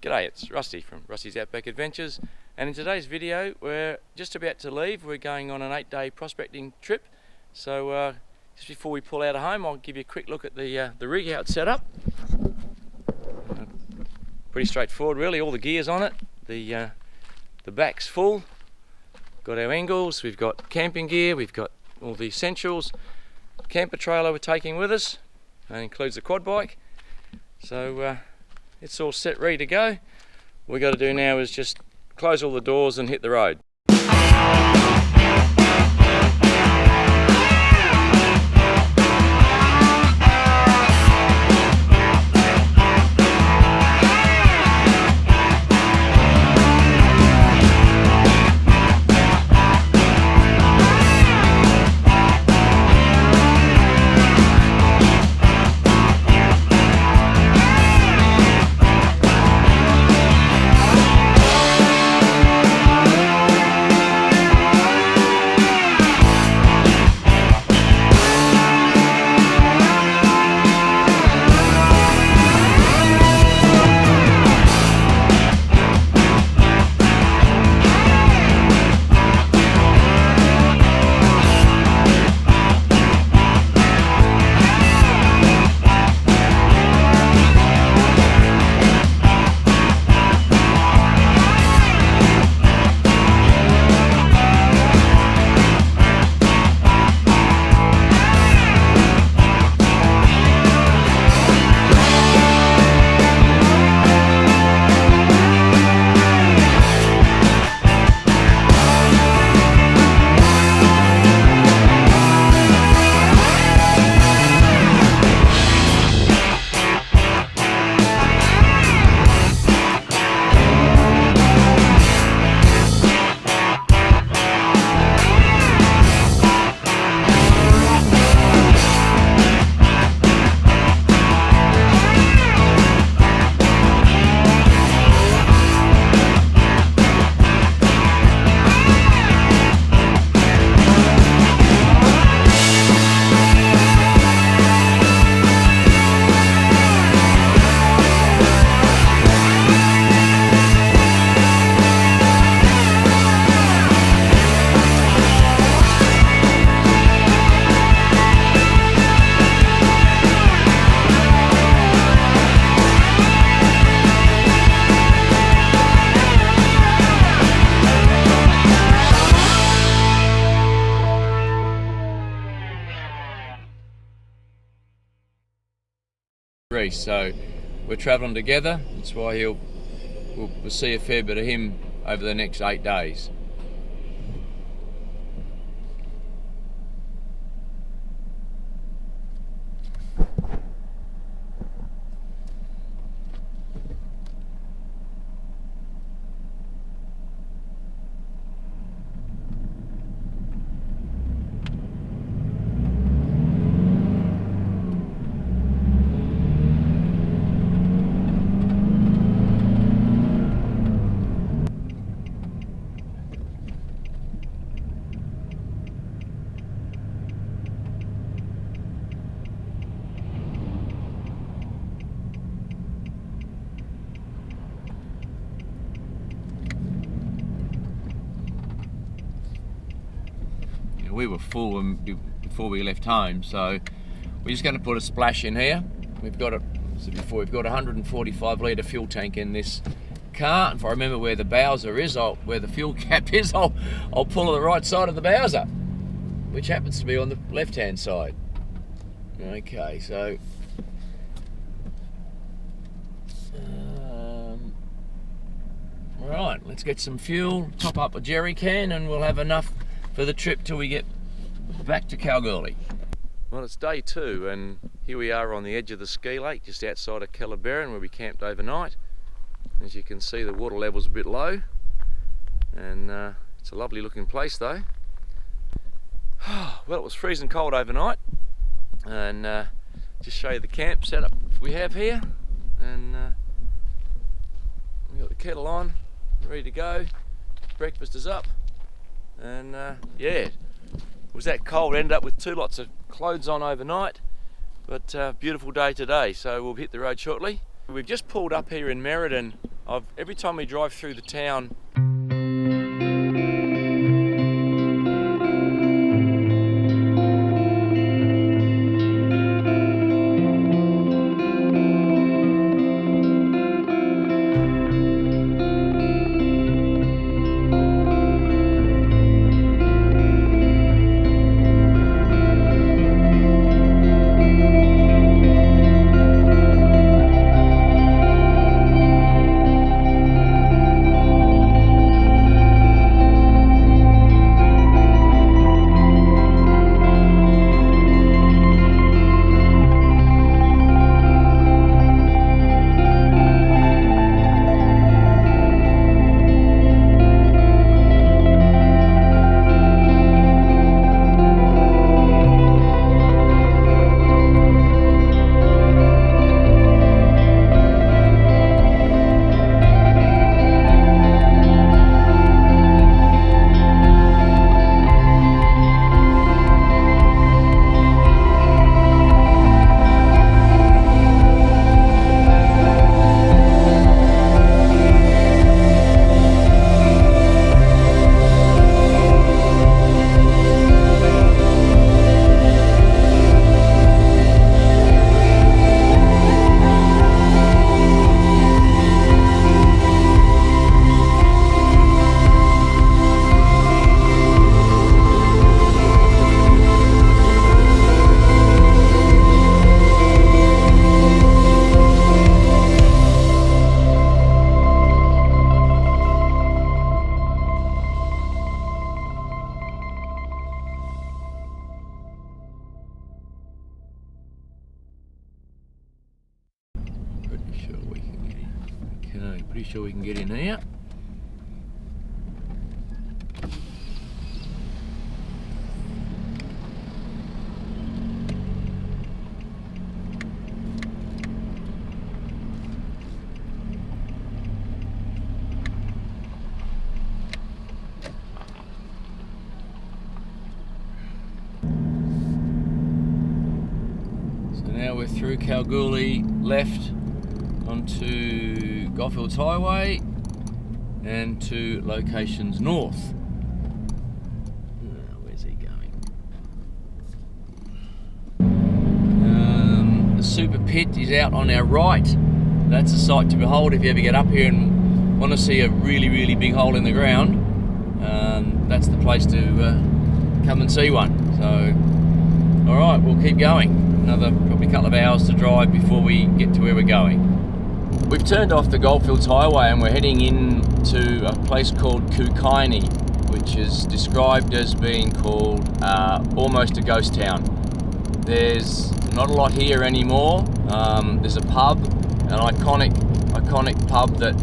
G'day, it's Rusty from Rusty's Outback Adventures, and in today's video we're just about to leave. We're going on an 8-day prospecting trip, so just before we pull out of home I'll give you a quick look at the rig, how it's set up. Pretty straightforward really, all the gear's on it, the back's full, got our angles, we've got camping gear, we've got all the essentials, camper trailer we're taking with us, that includes the quad bike, so it's all set, ready to go. What we got to do now is just close all the doors and hit the road. So we're travelling together, that's why we'll see a fair bit of him over the next 8 days. We were full before we left home, so we're just going to put a splash in here. We've got a 145 litre fuel tank in this car. And if I remember where the Bowser is, where the fuel cap is, I'll pull on the right side of the Bowser, which happens to be on the left hand side. Okay, so right, let's get some fuel, top up a jerry can, and we'll have enough for the trip till we get back to Kalgoorlie. Well, it's day 2 and here we are on the edge of the ski lake just outside of Kellerberrin where we camped overnight. As you can see, the water level's a bit low and it's a lovely looking place though. Well, it was freezing cold overnight, and just show you the camp setup we have here, and we've got the kettle on, ready to go, breakfast is up. And yeah, it was that cold, ended up with 2 lots of clothes on overnight, but beautiful day today, so we'll hit the road shortly. We've just pulled up here in Merredin every time we drive through the town. Pretty sure we can get in here. So now we're through Kalgoorlie, left onto Goldfields Highway and to locations north. Where's he going? The super pit is out on our right. That's a sight to behold if you ever get up here and want to see a really big hole in the ground. That's the place to come and see one. So, alright, we'll keep going. Another probably couple of hours to drive before we get to where we're going. We've turned off the Goldfields Highway and we're heading into a place called Kookynie, which is described as being called almost a ghost town. There's not a lot here anymore. There's a pub, an iconic pub that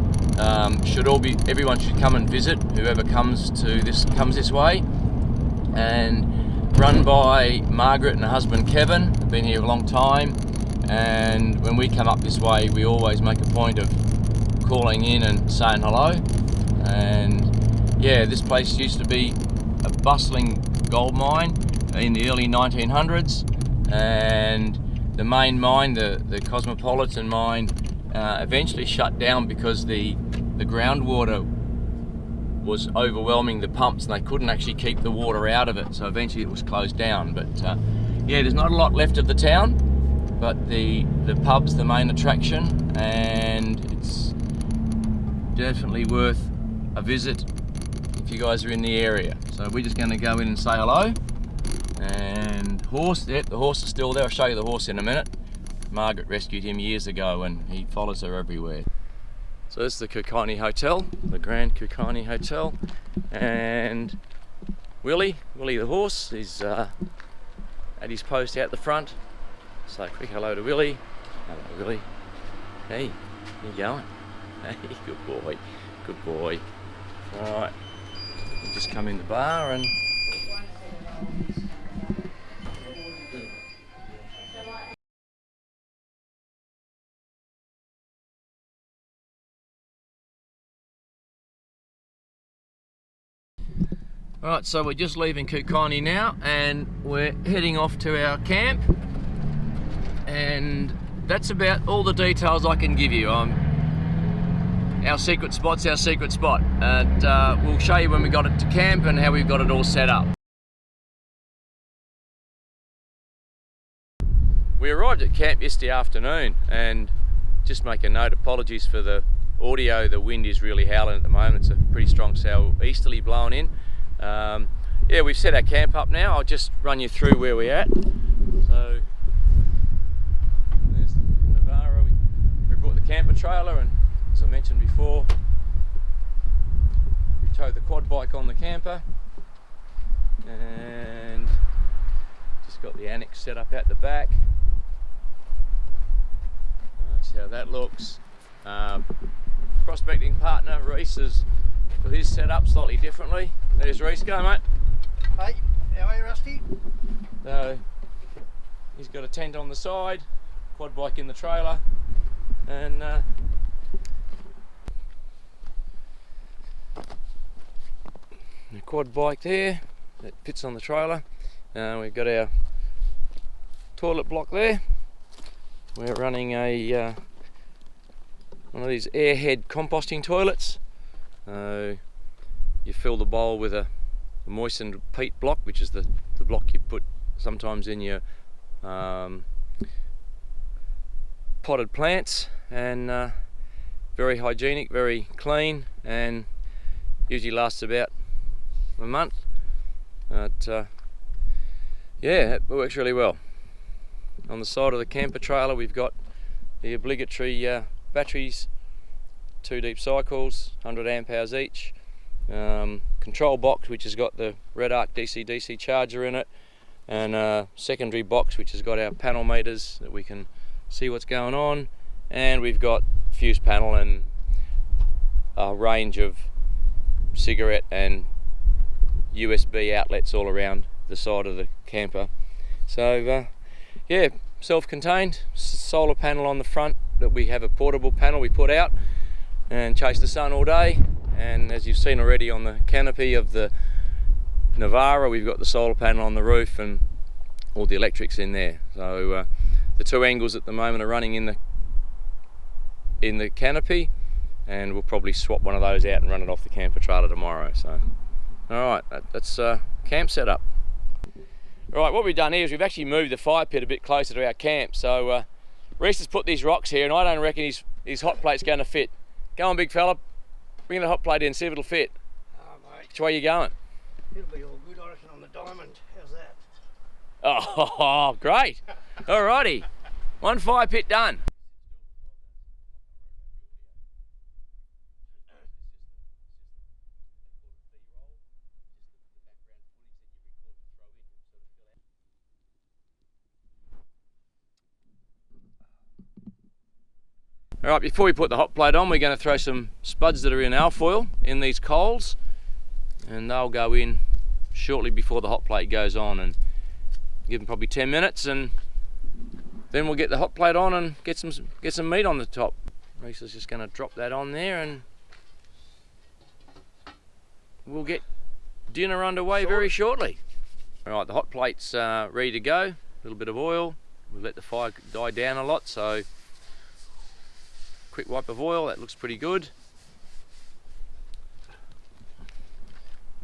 everyone should come and visit. Whoever comes this way, and run by Margaret and her husband Kevin. They've been here a long time. And when we come up this way, we always make a point of calling in and saying hello. And yeah, this place used to be a bustling gold mine in the early 1900s, and the main mine, the Cosmopolitan mine, eventually shut down because the groundwater was overwhelming the pumps and they couldn't actually keep the water out of it, so eventually it was closed down. But yeah, there's not a lot left of the town. But the pub's the main attraction, and it's definitely worth a visit if you guys are in the area. So we're just going to go in and say hello. And horse, yep, the horse is still there. I'll show you the horse in a minute. Margaret rescued him years ago and he follows her everywhere. So this is the Kookynie Hotel, the Grand Kookynie Hotel, and Willie the horse is at his post out the front. So quick hello to Willie. Hello Willie. Hey, how you going? Hey, good boy. Alright, we'll just come in the bar and... Alright, so we're just leaving Kookynie now and we're heading off to our camp. And that's about all the details I can give you. our secret spot's our secret spot, and we'll show you when we got it to camp and how we've got it all set up. We arrived at camp yesterday afternoon, and just make a note, apologies for the audio, the wind is really howling at the moment. It's a pretty strong southeasterly blowing in. Yeah, we've set our camp up now. I'll just run you through where we're at. So there's Navara. We brought the camper trailer, and as I mentioned before, we towed the quad bike on the camper, and just got the annex set up out the back. That's how that looks. Prospecting partner Reese has got his set up slightly differently. There's Reese, go mate. Hey, how are you, Rusty? So he's got a tent on the side, quad bike in the trailer, and the quad bike there that fits on the trailer. We've got our toilet block there. We're running a one of these Airhead composting toilets. You fill the bowl with a moistened peat block, which is the block you put sometimes in your potted plants, and very hygienic, very clean, and usually lasts about a month. But yeah, it works really well. On the side of the camper trailer we've got the obligatory batteries, 2 deep cycles, 100 amp hours each, control box which has got the Red Arc DC-DC charger in it, and a secondary box which has got our panel meters that we can see what's going on, and we've got fuse panel and a range of cigarette and USB outlets all around the side of the camper. So yeah, self-contained, solar panel on the front that we have, a portable panel we put out and chase the sun all day, and as you've seen already on the canopy of the Navara, we've got the solar panel on the roof and all the electrics in there. So the 2 angles at the moment are running in the canopy, and we'll probably swap one of those out and run it off the camper trailer tomorrow. So alright, that's camp setup. Right, what we've done here is we've actually moved the fire pit a bit closer to our camp. So Reese has put these rocks here, and I don't reckon his hot plate's going to fit. Go on, big fella, bring the hot plate in, see if it'll fit. Mate. Which way are you going? It'll be all good, I reckon, on the diamond. How's that? Oh, great. Alrighty, one fire pit done. Alright, before we put the hot plate on, we're going to throw some spuds that are in alfoil in these coals, and they'll go in shortly before the hot plate goes on, and give them probably 10 minutes, and then we'll get the hot plate on and get some meat on the top. Reese is just going to drop that on there, and we'll get dinner underway very shortly. Alright, the hot plate's ready to go. A little bit of oil. We've let the fire die down a lot, so quick wipe of oil, that looks pretty good.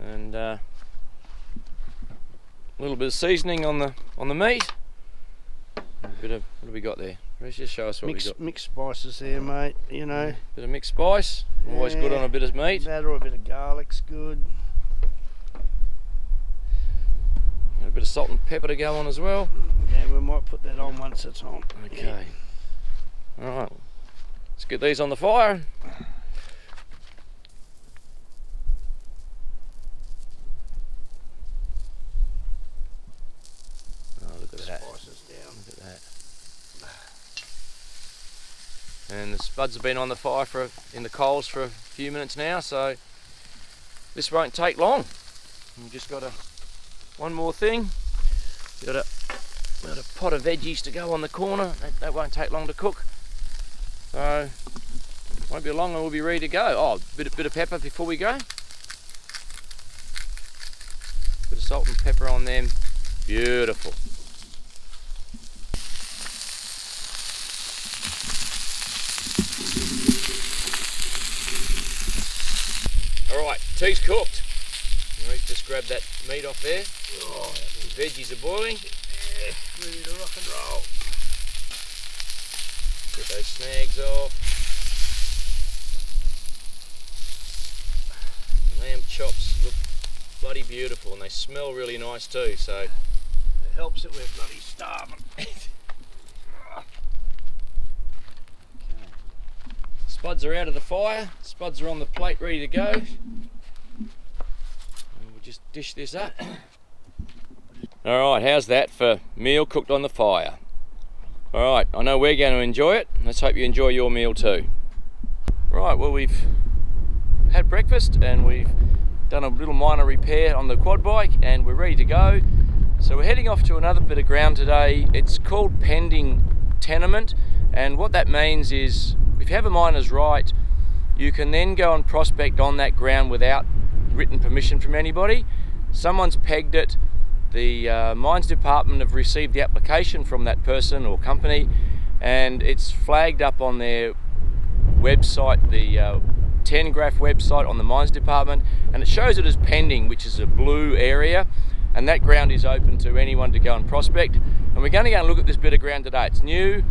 And a little bit of seasoning on the meat. A bit of, what have we got there? Let's just show us what we got. Mixed spices there, mate, you know. Bit of mixed spice, always good on a bit of meat. That or a bit of garlic's good. Got a bit of salt and pepper to go on as well. Yeah, we might put that on once it's on. Okay. Alright, let's get these on the fire. Oh, look at that. Spices down. Look at that. And the spuds have been on the fire in the coals for a few minutes now, so this won't take long. We've just got one more thing. Got a pot of veggies to go on the corner. That won't take long to cook. So won't be long and we'll be ready to go. Oh, bit of pepper before we go. Bit of salt and pepper on them. Beautiful. Alright, tea's cooked. Let's just grab that meat off there. Oh, the veggies are boiling. Yeah, ready to rock and roll. Get those snags off. Lamb chops look bloody beautiful and they smell really nice too, so it helps that we're bloody starving. Spuds are out of the fire, spuds are on the plate ready to go. And we'll just dish this up. Alright, how's that for meal cooked on the fire? Alright, I know we're going to enjoy it. Let's hope you enjoy your meal too. Right, well we've had breakfast and we've done a little minor repair on the quad bike and we're ready to go. So we're heading off to another bit of ground today. It's called pending tenement, and what that means is if you have a miner's right, you can then go and prospect on that ground without written permission from anybody. Someone's pegged it, the mines department have received the application from that person or company, and it's flagged up on their website, the 10 graph website on the mines department, and it shows it as pending, which is a blue area, and that ground is open to anyone to go and prospect. And we're going to go and look at this bit of ground today. It's new,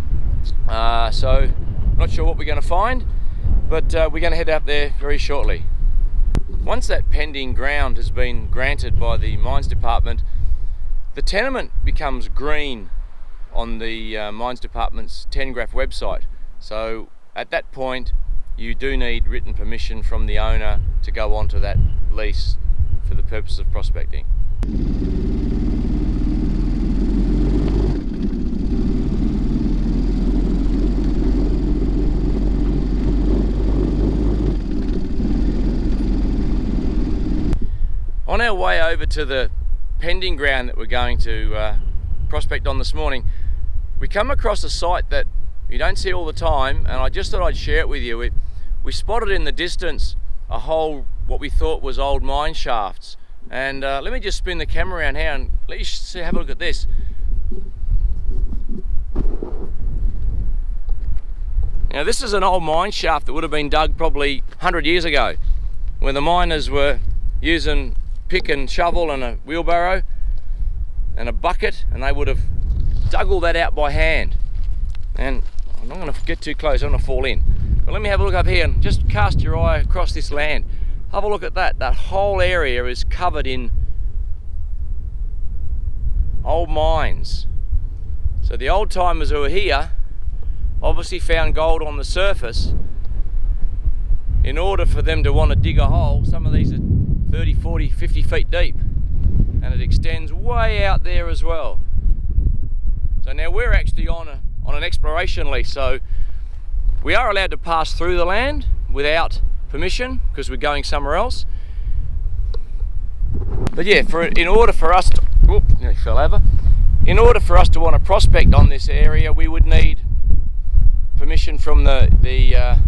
so not sure what we're going to find, but we're going to head up there very shortly. Once that pending ground has been granted by the mines department, the tenement becomes green on the mines department's 10 graph website. So at that point you do need written permission from the owner to go onto that lease for the purpose of prospecting. On our way over to the pending ground that we're going to prospect on this morning, we come across a site that you don't see all the time, and I just thought I'd share it with you. We spotted in the distance a whole, what we thought was old mine shafts. And let me just spin the camera around here and let you have a look at this. Now this is an old mine shaft that would have been dug probably 100 years ago, when the miners were using pick and shovel and a wheelbarrow and a bucket, and they would have dug all that out by hand. And I'm not going to get too close, I'm going to fall in. But let me have a look up here and just cast your eye across this land. Have a look at that. That whole area is covered in old mines. So the old timers who were here obviously found gold on the surface. In order for them to want to dig a hole, some of these are 30, 40, 50 feet deep, and it extends way out there as well. So now we're actually on an exploration lease, so we are allowed to pass through the land without permission because we're going somewhere else. But yeah, in order for us to want to prospect on this area, we would need permission from the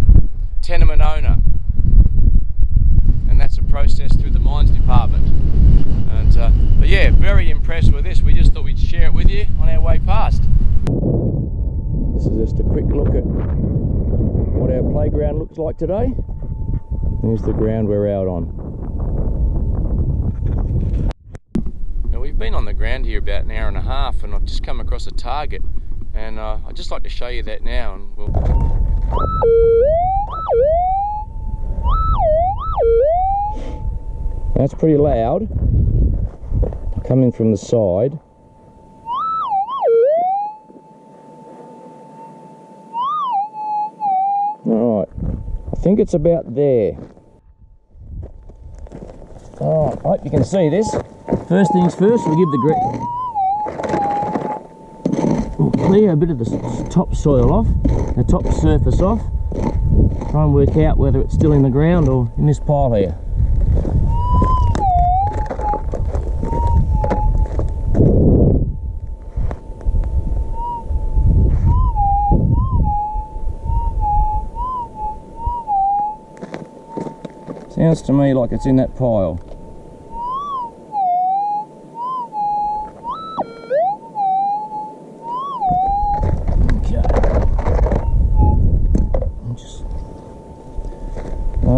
tenement owner, and that's a process through the mines department. And but yeah, very impressed with this. We just thought we'd share it with you on our way past. This is just a quick look at what our playground looks like today. Here's the ground we're out on. Now we've been on the ground here about an hour and a half, and I've just come across a target, and I'd just like to show you that now. And that's pretty loud, coming from the side. Alright, I think it's about there. Oh, I hope you can see this. First things first, we'll give we'll clear a bit of the topsoil off, the top surface off. Try and work out whether it's still in the ground or in this pile here. Sounds to me like it's in that pile. Okay.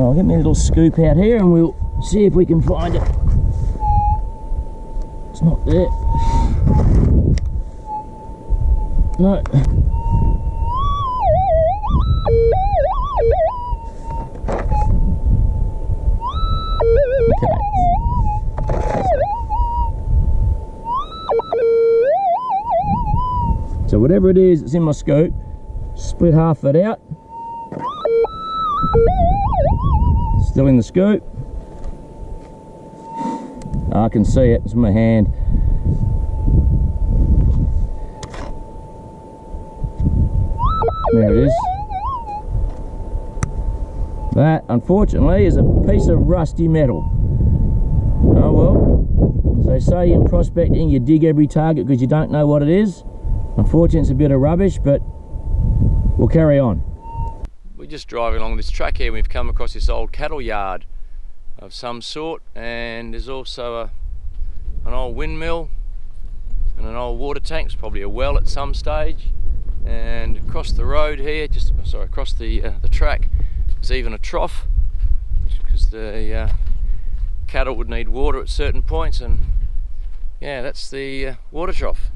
I'll get me a little scoop out here and we'll see if we can find it. It's not there. No. Okay. So whatever it is that's in my scoop, split half of it out. Still in the scoop. I can see it, it's in my hand. There it is. That, unfortunately, is a piece of rusty metal. Oh well, as they say in prospecting, you dig every target because you don't know what it is. Unfortunately, it's a bit of rubbish, but we'll carry on. We're just driving along this track here. We've come across this old cattle yard of some sort, and there's also an old windmill and an old water tank. It's probably a well at some stage. And across the road here, across the track, there's even a trough because the cattle would need water at certain points, and yeah, that's the water trough.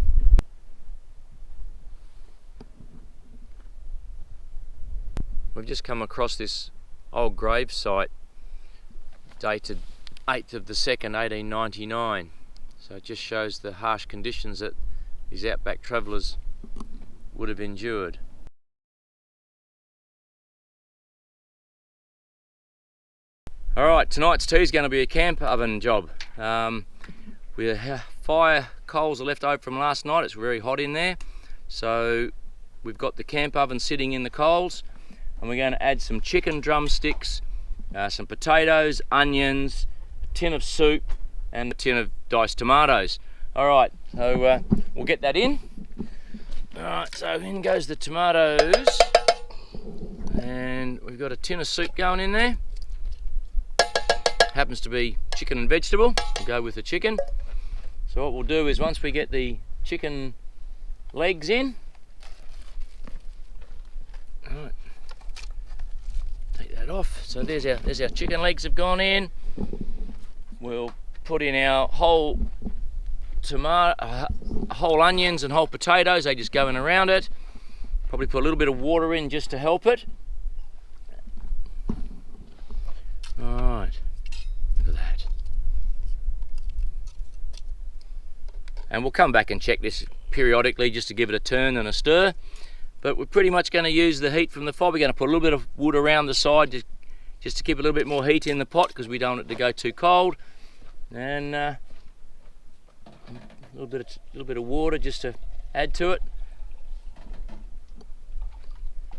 We've just come across this old grave site dated 8th of the 2nd, 1899. So it just shows the harsh conditions that these outback travellers would have endured. Alright, tonight's tea is going to be a camp oven job. Fire coals are left over from last night. It's very hot in there. So we've got the camp oven sitting in the coals, and we're going to add some chicken drumsticks, some potatoes, onions, a tin of soup and a tin of diced tomatoes. Alright, so we'll get that in. Alright, so in goes the tomatoes, and we've got a tin of soup going in there. Happens to be chicken and vegetable. We'll go with the chicken. So what we'll do is, once we get the chicken legs in, alright, take that off. So there's our chicken legs have gone in. We'll put in our whole whole onions and whole potatoes. They just go in around it. Probably put a little bit of water in just to help it. Alright, look at that. And we'll come back and check this periodically just to give it a turn and a stir. But we're pretty much going to use the heat from the fire. We're going to put a little bit of wood around the side just to keep a little bit more heat in the pot, because we don't want it to go too cold. And a little bit of water just to add to it.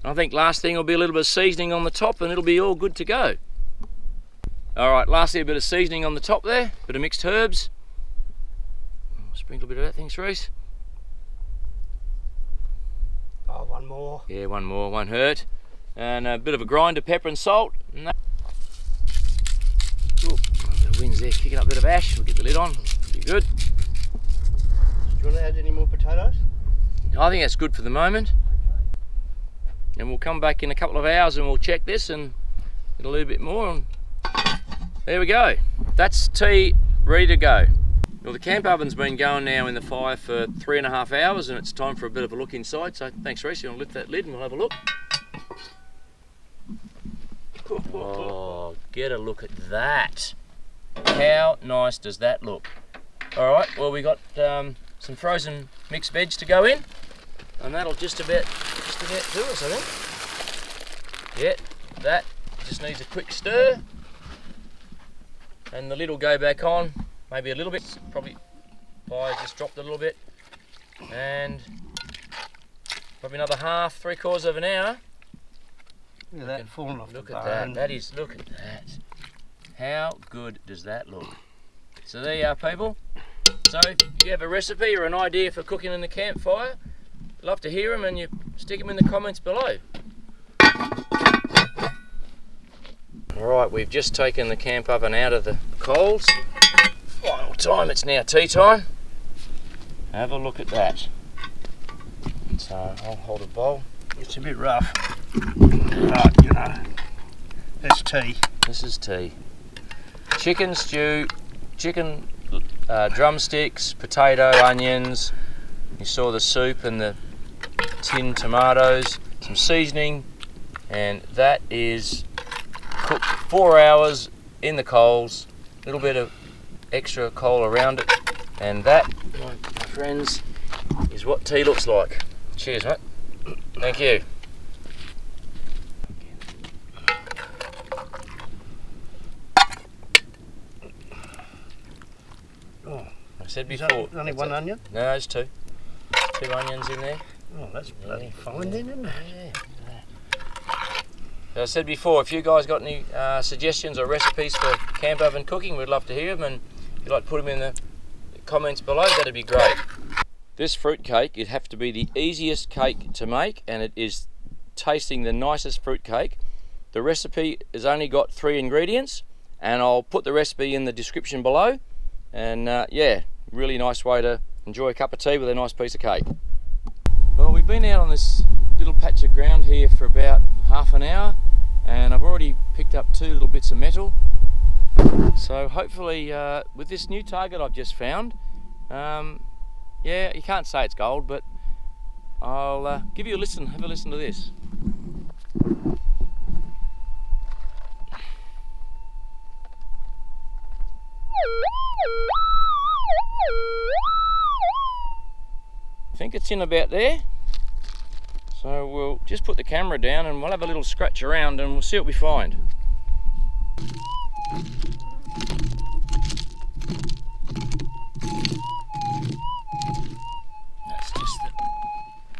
I think last thing will be a little bit of seasoning on the top, and it'll be all good to go. Alright, lastly a bit of seasoning on the top there, bit of mixed herbs. Sprinkle a bit of that, thanks Reese. Oh, one more. Yeah, one more, won't hurt. And a bit of a grind of pepper and salt. And that... Ooh, a bit of wind's there, kicking up a bit of ash. We'll get the lid on, be good. Do you want to add any more potatoes? I think that's good for the moment. And we'll come back in a couple of hours and we'll check this and get a little bit more. And there we go. That's tea ready to go. Well, the camp oven's been going now in the fire for 3.5 hours, and it's time for a bit of a look inside. So thanks Reese, you want to lift that lid and we'll have a look. Oh, get a look at that. How nice does that look? Alright, well we got some frozen mixed veg to go in, and that'll just about do us, I think. Yeah, that just needs a quick stir, and the lid will go back on, maybe a little bit, probably fire just dropped a little bit, and probably another half, 3/4 of an hour. Look at that falling off. Look at that, that is, look at that. How good does that look? So there you are, people. So if you have a recipe or an idea for cooking in the campfire, love to hear them, and you stick them in the comments below. Alright, we've just taken the camp oven out of the coals. Final time, it's now tea time. Have a look at that. So I'll hold a bowl. It's a bit rough, but you know, that's tea. This is tea. Chicken stew, chicken drumsticks, potato, onions. You saw the soup and the tin tomatoes, some seasoning, and that is cooked 4 hours in the coals. A little bit of extra coal around it, and that, my friends, is what tea looks like. Cheers, mate. Thank you. Oh, I said before. only one onion? No, there's two. 2 onions in there. Oh, that's bloody fine then, isn't it? Yeah. As I said before, if you guys got any suggestions or recipes for camp oven cooking, we'd love to hear them, and if you'd like to put them in the comments below, that'd be great. This fruit cake, it'd have to be the easiest cake to make, and it is tasting the nicest fruit cake. The recipe has only got 3 ingredients, and I'll put the recipe in the description below. And yeah, really nice way to enjoy a cup of tea with a nice piece of cake. Well, we've been out on this little patch of ground here for about half an hour, and I've already picked up 2 little bits of metal. So hopefully with this new target I've just found, yeah, you can't say it's gold, but I'll give you a listen. Have a listen to this. I think it's in about there. So we'll just put the camera down and we'll have a little scratch around and we'll see what we find.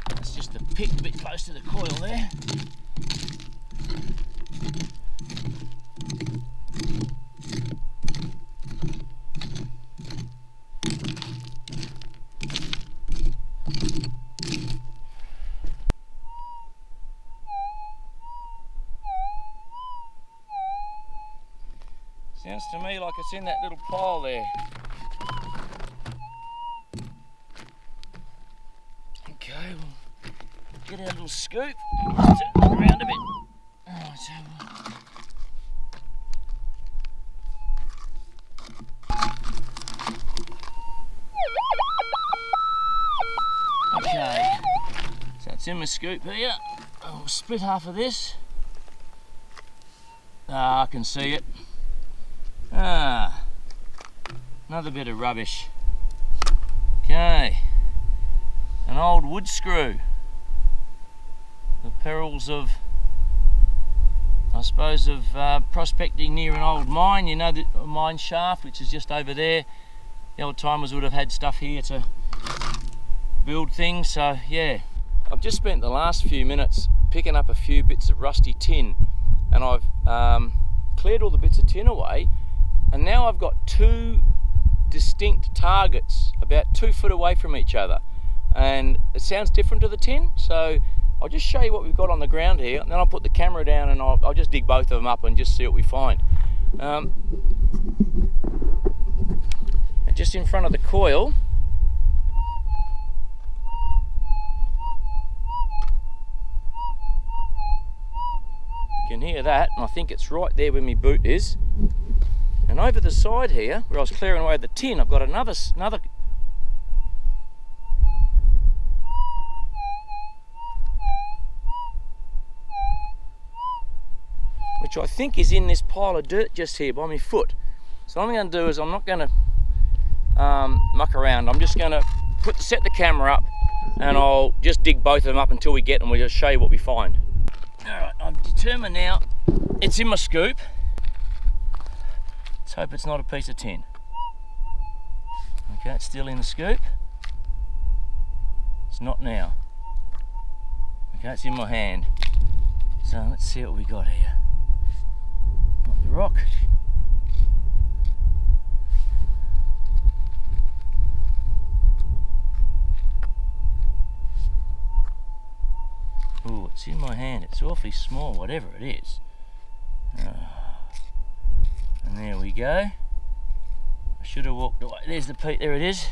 That's just the pick a bit close to the coil there. Sounds to me like it's in that little pile there. Okay, we'll get our little scoop and just turn it around a bit. Alright, so okay, so it's in my scoop here. I'll split half of this. I can see it. Another bit of rubbish. Okay, an old wood screw. The perils of, I suppose, of prospecting near an old mine. You know, the mine shaft, which is just over there. The old timers would have had stuff here to build things, so yeah. I've just spent the last few minutes picking up a few bits of rusty tin, and I've cleared all the bits of tin away. And now I've got 2 distinct targets about 2 foot away from each other, and it sounds different to the tin, so I'll just show you what we've got on the ground here, and then I'll put the camera down and I'll just dig both of them up and just see what we find. And just in front of the coil, you can hear that, and I think it's right there where my boot is. And over the side here, where I was clearing away the tin, I've got another, which I think is in this pile of dirt just here by my foot. So what I'm going to do is I'm not going to muck around. I'm just going to set the camera up, and I'll just dig both of them up until we get them. We'll just show you what we find. Alright, I'm determined now. It's in my scoop. Let's hope it's not a piece of tin. Okay, it's still in the scoop. It's not now. Okay, it's in my hand. So let's see what we got here. Got the rock. Oh, it's in my hand. It's awfully small, whatever it is. And there we go. I should have walked away. There's the piece. There it is.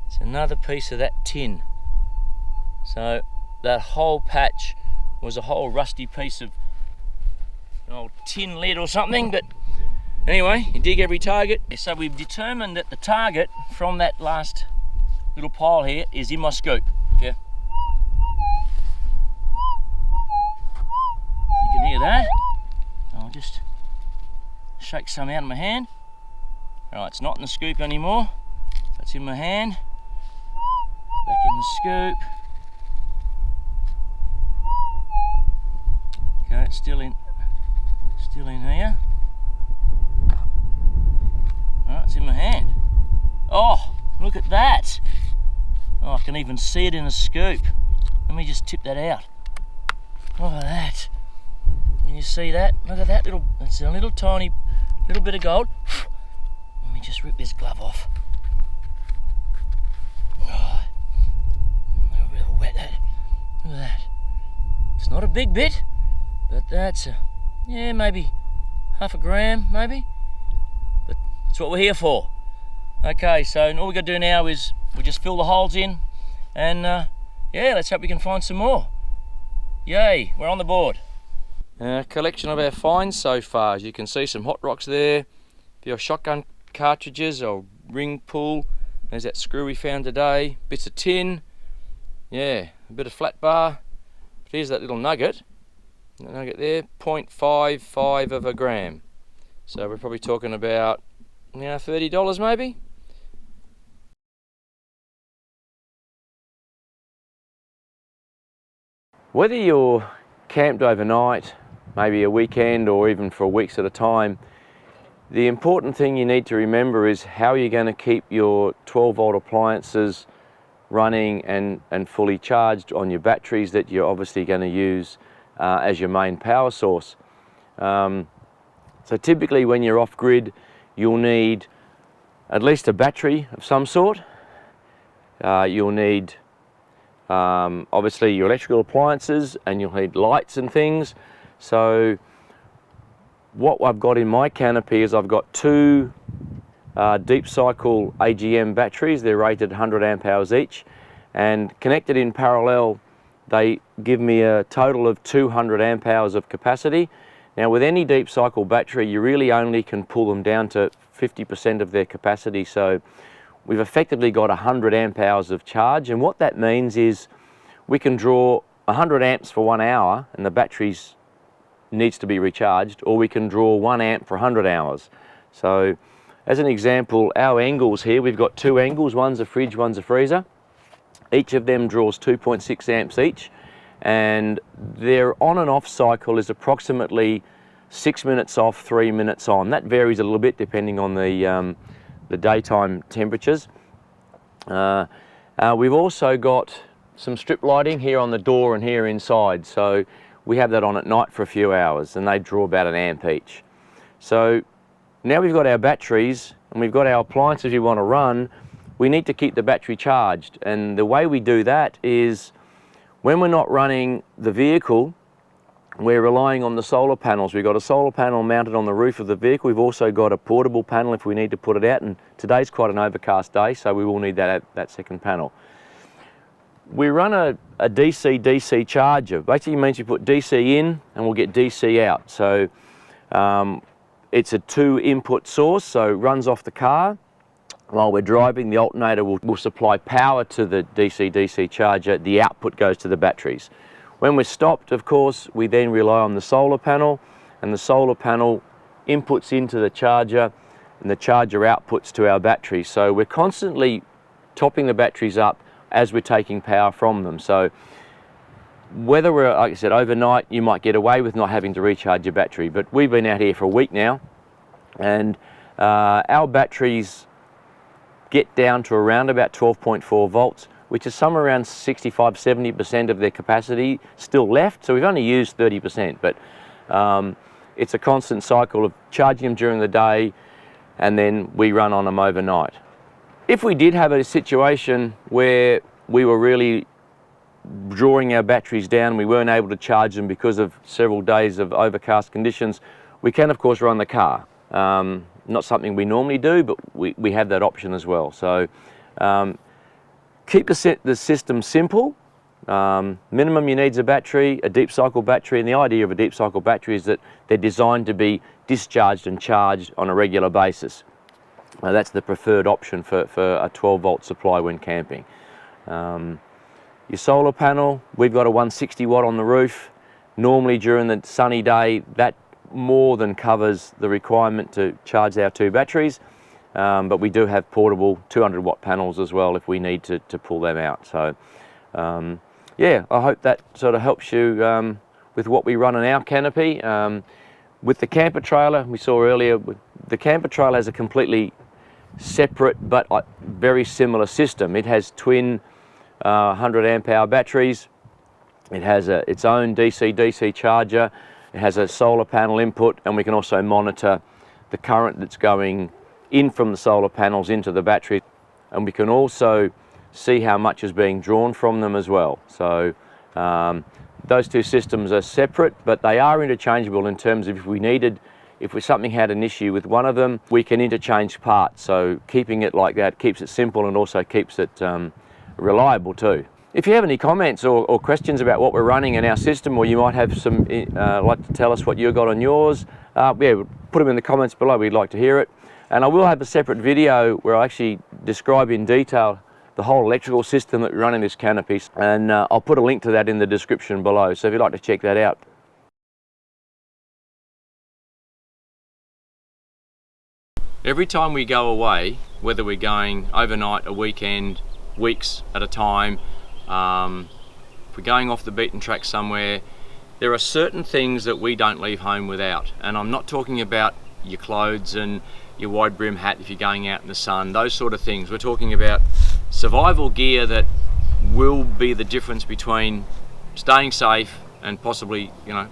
It's another piece of that tin. So that whole patch was a whole rusty piece of tin lid or something, but anyway, you dig every target. So we've determined that the target from that last little pile here is in my scoop. Yeah. You can hear that. I'll just shake some out of my hand. Right, it's not in the scoop anymore. That's in my hand. Back in the scoop. Okay, it's still in here. Oh, it's in my hand. Oh, look at that. Oh, I can even see it in the scoop. Let me just tip that out. Look at that. Can you see that? Look at that little, that's a little tiny, little bit of gold. Let me just rip this glove off. Oh, a little bit of wet that. Look at that. It's not a big bit, but that's yeah, maybe half a gram, maybe. But that's what we're here for. Okay, so all we got to do now is we just fill the holes in, and yeah, let's hope we can find some more. Yay, we're on the board. Collection of our finds so far. As you can see, some hot rocks there, a few shotgun cartridges or ring pull. There's that screw we found today, bits of tin, yeah, a bit of flat bar. Here's that little nugget. That nugget there, 0.55 of a gram. So we're probably talking about, you know, $30 maybe. Whether you're camped overnight, maybe a weekend or even for weeks at a time, the important thing you need to remember is how you're going to keep your 12-volt appliances running and fully charged on your batteries that you're obviously going to use as your main power source. So typically when you're off-grid, you'll need at least a battery of some sort. You'll need obviously your electrical appliances, and you'll need lights and things. So what I've got in my canopy is I've got two deep cycle AGM batteries. They're rated 100 amp hours each, and connected in parallel they give me a total of 200 amp hours of capacity. Now with any deep cycle battery, you really only can pull them down to 50% of their capacity, so we've effectively got 100 amp hours of charge, and what that means is we can draw 100 amps for 1 hour and the batteries needs to be recharged, or we can draw 1 amp for 100 hours. So as an example, our angles here, we've got two angles, one's a fridge, one's a freezer. Each of them draws 2.6 amps each, and their on and off cycle is approximately 6 minutes off, 3 minutes on. That varies a little bit depending on the daytime temperatures. We've also got some strip lighting here on the door and here inside, so we have that on at night for a few hours, and they draw about 1 amp each. So now we've got our batteries and we've got our appliances we want to run, we need to keep the battery charged, and the way we do that is when we're not running the vehicle, we're relying on the solar panels. We've got a solar panel mounted on the roof of the vehicle. We've also got a portable panel if we need to put it out, and today's quite an overcast day, so we will need that second panel. We run a DC-DC charger. Basically means you put DC in and we'll get DC out. So it's a 2 input source, so it runs off the car. While we're driving, the alternator will supply power to the DC-DC charger. The output goes to the batteries. When we're stopped, of course, we then rely on the solar panel, and the solar panel inputs into the charger and the charger outputs to our batteries. So we're constantly topping the batteries up as we're taking power from them. So whether we're, like I said, overnight, you might get away with not having to recharge your battery, but we've been out here for a week now, and our batteries get down to around about 12.4 volts, which is somewhere around 65–70% of their capacity still left. So we've only used 30%, but it's a constant cycle of charging them during the day, and then we run on them overnight. If we did have a situation where we were really drawing our batteries down, we weren't able to charge them because of several days of overcast conditions, we can of course run the car. Not something we normally do, but we have that option as well. So keep the system simple. Minimum you need is a battery, a deep cycle battery, and the idea of a deep cycle battery is that they're designed to be discharged and charged on a regular basis. That's the preferred option for a 12-volt supply when camping. Your solar panel, we've got a 160 watt on the roof. Normally during the sunny day, that more than covers the requirement to charge our 2 batteries, but we do have portable 200 watt panels as well if we need to pull them out. So yeah, I hope that sort of helps you with what we run in our canopy. With the camper trailer, we saw earlier, the camper trailer has a completely separate but very similar system. It has twin 100 amp hour batteries. It has its own DC-DC charger. It has a solar panel input, and we can also monitor the current that's going in from the solar panels into the battery, and we can also see how much is being drawn from them as well. So those 2 systems are separate, but they are interchangeable in terms of if something had an issue with one of them, we can interchange parts. So keeping it like that keeps it simple and also keeps it reliable too. If you have any comments or questions about what we're running in our system, or you might have some, like to tell us what you got on yours, yeah, put them in the comments below, we'd like to hear it. And I will have a separate video where I actually describe in detail the whole electrical system that we run in this canopy, and I'll put a link to that in the description below, so if you'd like to check that out. Every time we go away, whether we're going overnight, a weekend, weeks at a time, if we're going off the beaten track somewhere, there are certain things that we don't leave home without. And I'm not talking about your clothes and your wide brim hat if you're going out in the sun, those sort of things. We're talking about survival gear that will be the difference between staying safe and possibly, you know,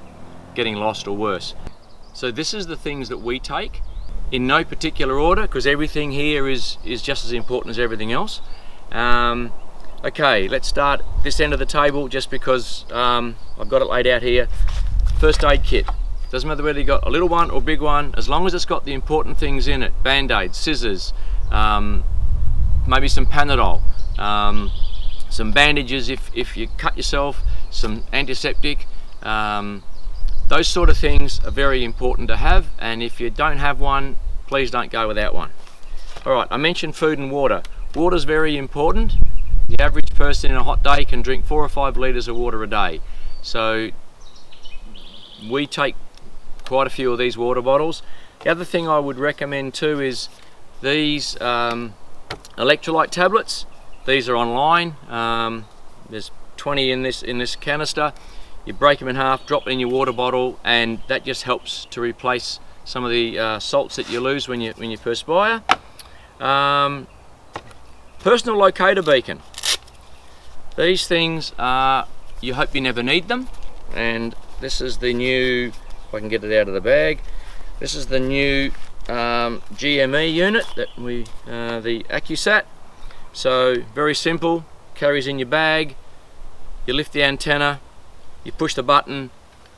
getting lost or worse. So this is the things that we take in no particular order, because everything here is just as important as everything else. Okay, let's start this end of the table just because I've got it laid out here. First aid kit. Doesn't matter whether you've got a little one or big one, as long as it's got the important things in it. Band-aids, scissors, maybe some Panadol, some bandages if you cut yourself, some antiseptic. Those sort of things are very important to have, and if you don't have one, please don't go without one. Alright, I mentioned food and water. Water's very important. The average person in a hot day can drink 4 or 5 litres of water a day. So we take quite a few of these water bottles. The other thing I would recommend too is these electrolyte tablets. These are online. There's 20 in this canister. You break them in half, drop it in your water bottle, and that just helps to replace some of the salts that you lose when you perspire. Personal locator beacon. These things are, you hope you never need them, and this is the new, if I can get it out of the bag, this is the new GME unit that the AccuSat. So very simple, carries in your bag, you lift the antenna, you push the button,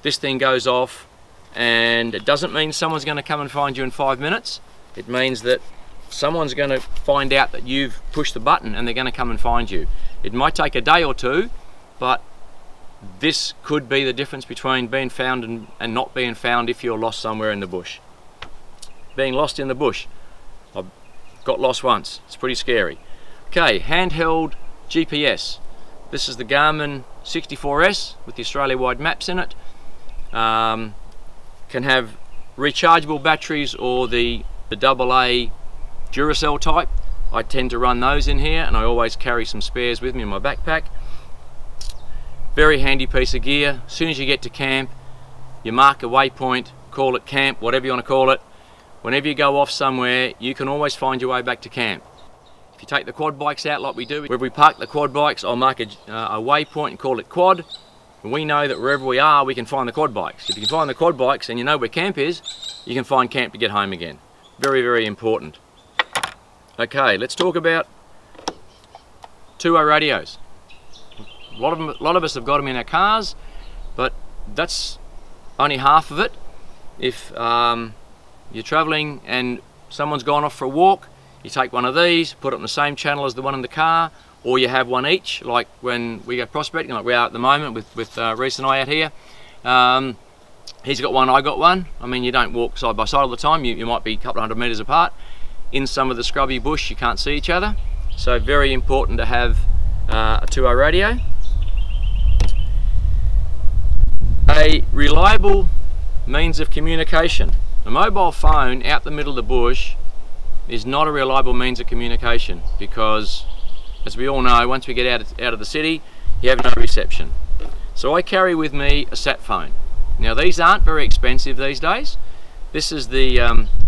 this thing goes off, and it doesn't mean someone's going to come and find you in 5 minutes. It means that someone's going to find out that you've pushed the button and they're going to come and find you. It might take a day or two, but this could be the difference between being found and not being found if you're lost somewhere in the bush. Being lost in the bush. I've got lost once. It's pretty scary. Okay, handheld GPS. This is the Garmin 64S with the Australia-wide maps in it. Can have rechargeable batteries or the AA Duracell type. I tend to run those in here, and I always carry some spares with me in my backpack. Very handy piece of gear. As soon as you get to camp, you mark a waypoint, call it camp, whatever you want to call it. Whenever you go off somewhere, you can always find your way back to camp. If you take the quad bikes out like we do, where we park the quad bikes, I'll mark a waypoint and call it quad. And we know that wherever we are, we can find the quad bikes. If you can find the quad bikes and you know where camp is, you can find camp to get home again. Very, very important. Okay, let's talk about two-way radios. A lot of us have got them in our cars, but that's only half of it. If you're traveling and someone's gone off for a walk, you take one of these, put it on the same channel as the one in the car, or you have one each, like when we go prospecting, like we are at the moment with Reese and I out here. He's got one, I got one. I mean, you don't walk side by side all the time. You might be a couple of 100 metres apart. In some of the scrubby bush, you can't see each other. So very important to have a 2-way radio. A reliable means of communication. A mobile phone out the middle of the bush is not a reliable means of communication because, as we all know, once we get out of the city, you have no reception. So I carry with me a sat phone. Now these aren't very expensive these days. This is the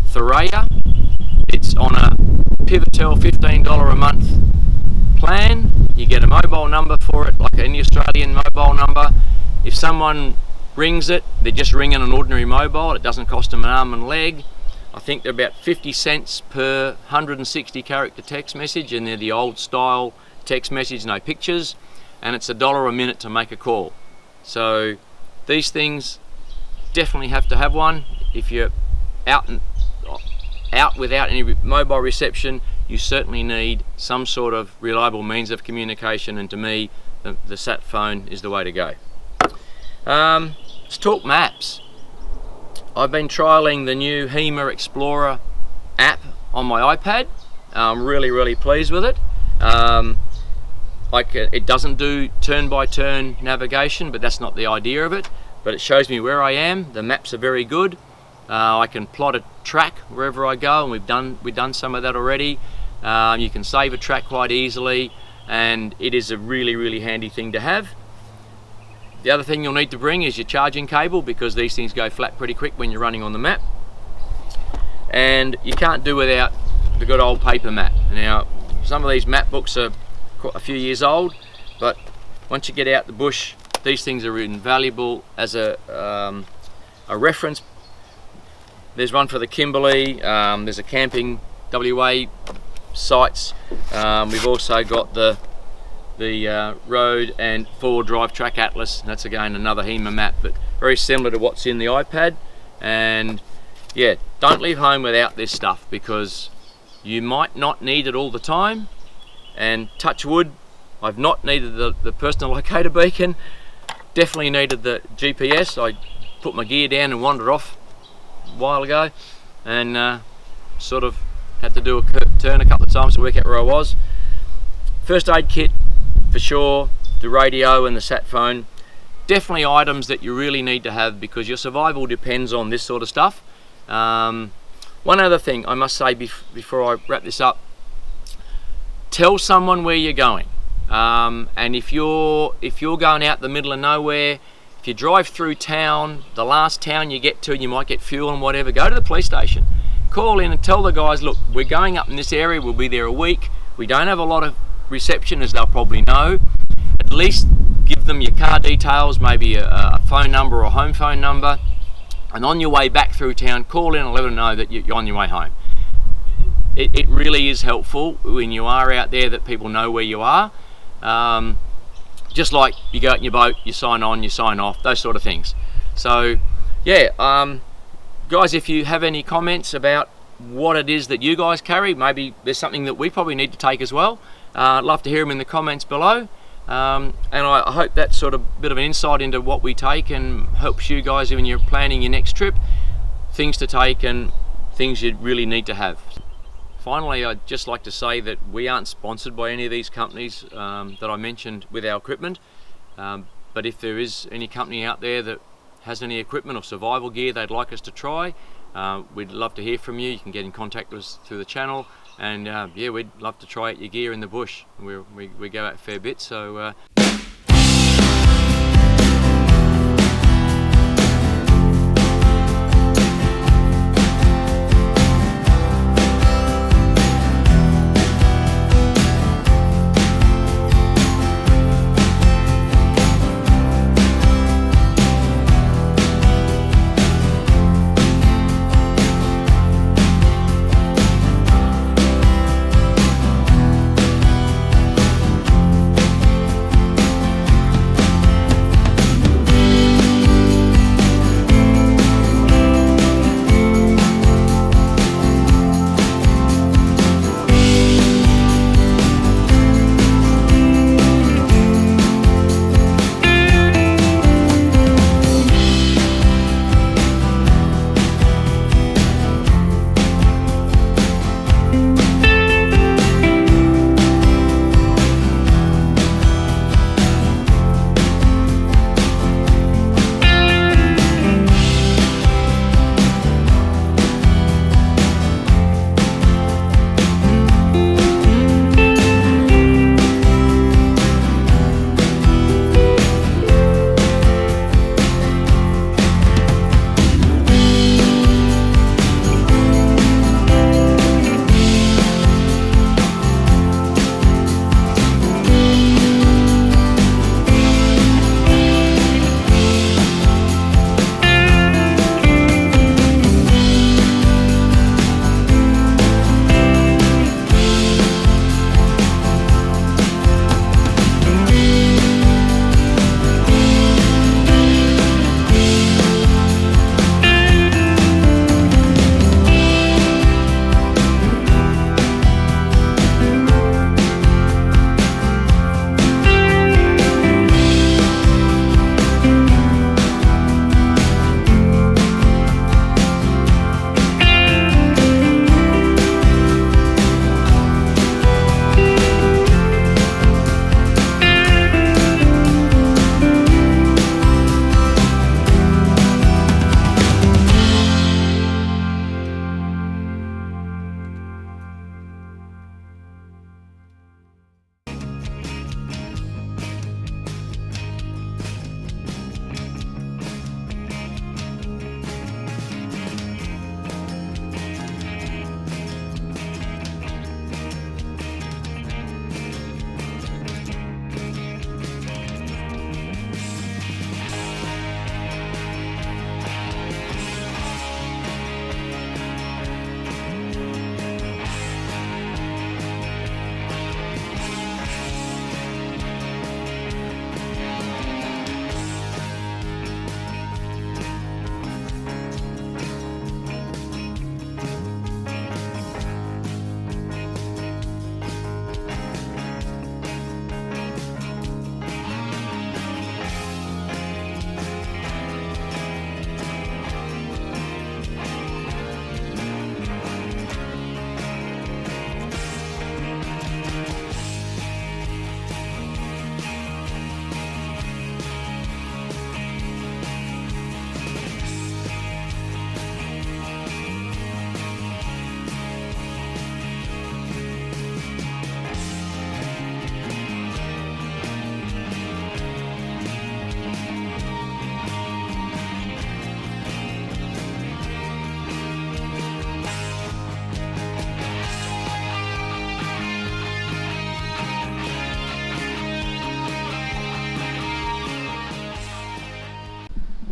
Thuraya. It's on a Pivotel $15 a month plan. You get a mobile number for it, like any Australian mobile number. If someone rings it, they're just ringing an ordinary mobile. It doesn't cost them an arm and leg. I think they're about 50 cents per 160 character text message, and they're the old style text message, no pictures, and it's $1 a minute to make a call. So these things definitely have to have one. If you're out without any mobile reception, you certainly need some sort of reliable means of communication, and to me the sat phone is the way to go. Let's talk maps. I've been trialling the new HEMA Explorer app on my iPad. I'm really pleased with it. It doesn't do turn-by-turn navigation, but that's not the idea of it. But it shows me where I am. The maps are very good. I can plot a track wherever I go, and we've done some of that already. You can save a track quite easily, and it is a really handy thing to have. The other thing you'll need to bring is your charging cable, because these things go flat pretty quick when you're running on the map. And you can't do without the good old paper map. Now, some of these map books are quite a few years old, but once you get out the bush, these things are invaluable as a reference. There's one for the Kimberley, there's a camping WA sites. We've also got the road and four-wheel drive track atlas. That's again another HEMA map, but very similar to what's in the iPad. And yeah, don't leave home without this stuff, because you might not need it all the time. And touch wood, I've not needed the personal locator beacon. Definitely needed the GPS. I put my gear down and wandered off a while ago, and sort of had to do a turn a couple of times to work out where I was. First aid kit for sure, the radio and the sat phone, definitely items that you really need to have, because your survival depends on this sort of stuff. One other thing I must say before I wrap this up: tell someone where you're going, and if you're going out the middle of nowhere, if you drive through town, the last town you get to, you might get fuel and whatever, go to the police station, call in and tell the guys, look, we're going up in this area, we'll be there a week, we don't have a lot of reception, as they'll probably know. At least give them your car details, maybe a phone number or a home phone number, and on your way back through town, call in and let them know that you're on your way home. It really is helpful when you are out there that people know where you are. Just like you go out in your boat, you sign on, you sign off, those sort of things. So yeah, guys, if you have any comments about what it is that you guys carry, maybe there's something that we probably need to take as well, I'd love to hear them in the comments below. And I hope that's sort of bit of an insight into what we take and helps you guys when you're planning your next trip, things to take and things you really need to have. Finally, I'd just like to say that we aren't sponsored by any of these companies that I mentioned with our equipment, but if there is any company out there that has any equipment or survival gear they'd like us to try, we'd love to hear from you. You can get in contact with us through the channel, and yeah, we'd love to try out your gear in the bush. We go out a fair bit, so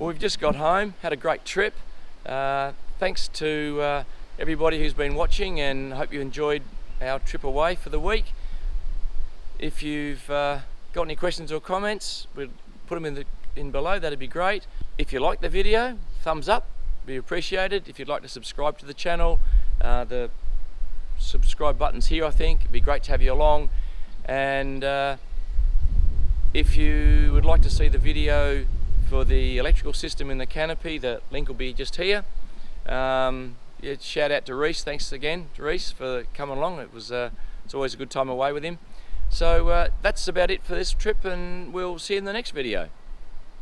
Well, we've just got home, had a great trip. Thanks to everybody who's been watching, and hope you enjoyed our trip away for the week. If you've got any questions or comments, we'll put them in below, that'd be great. If you like the video, thumbs up, be appreciated. If you'd like to subscribe to the channel, the subscribe button's here, I think. It'd be great to have you along. And if you would like to see the video for the electrical system in the canopy, the link will be just here. Yeah, shout out to Reese, thanks again to Reese for coming along. It's always a good time away with him. So that's about it for this trip, and we'll see you in the next video.